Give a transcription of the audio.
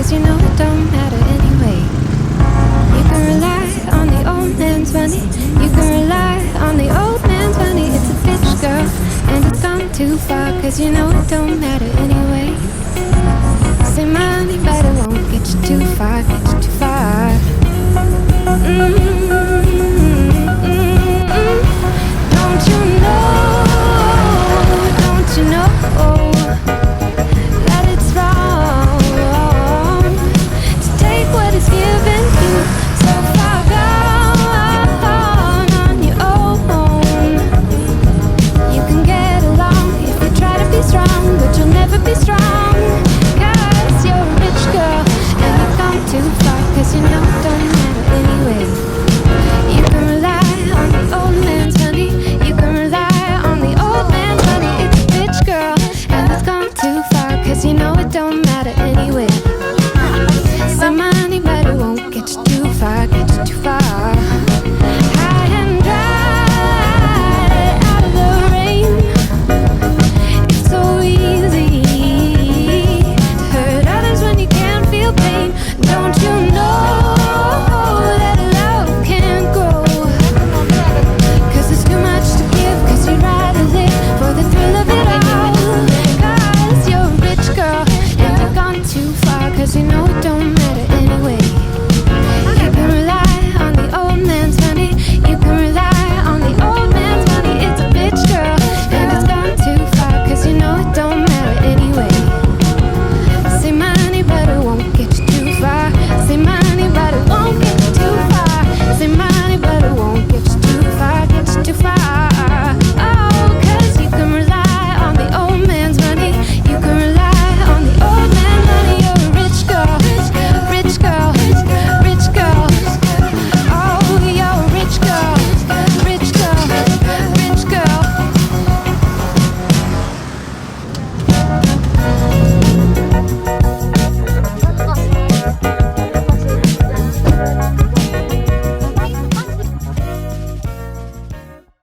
cause you know it don't matter anyway. You can rely on the old man's money. You can rely on the old man's money. It's a bitch, girl, and it's gone too far, cause you know it don't matter anyway. Say money, but it won't get you too far, get you too far. Don't you know, don't you know that it's wrong to take what is given you so far gone on your own. You can get along if you try to be strong, but you'll never be strong, cause you're a rich girl and you've gone too far, cause you know it don't matter anyway. You can rely on the old man's money. You can rely on the old man's money. It's a bitch, girl, and it's gone too far.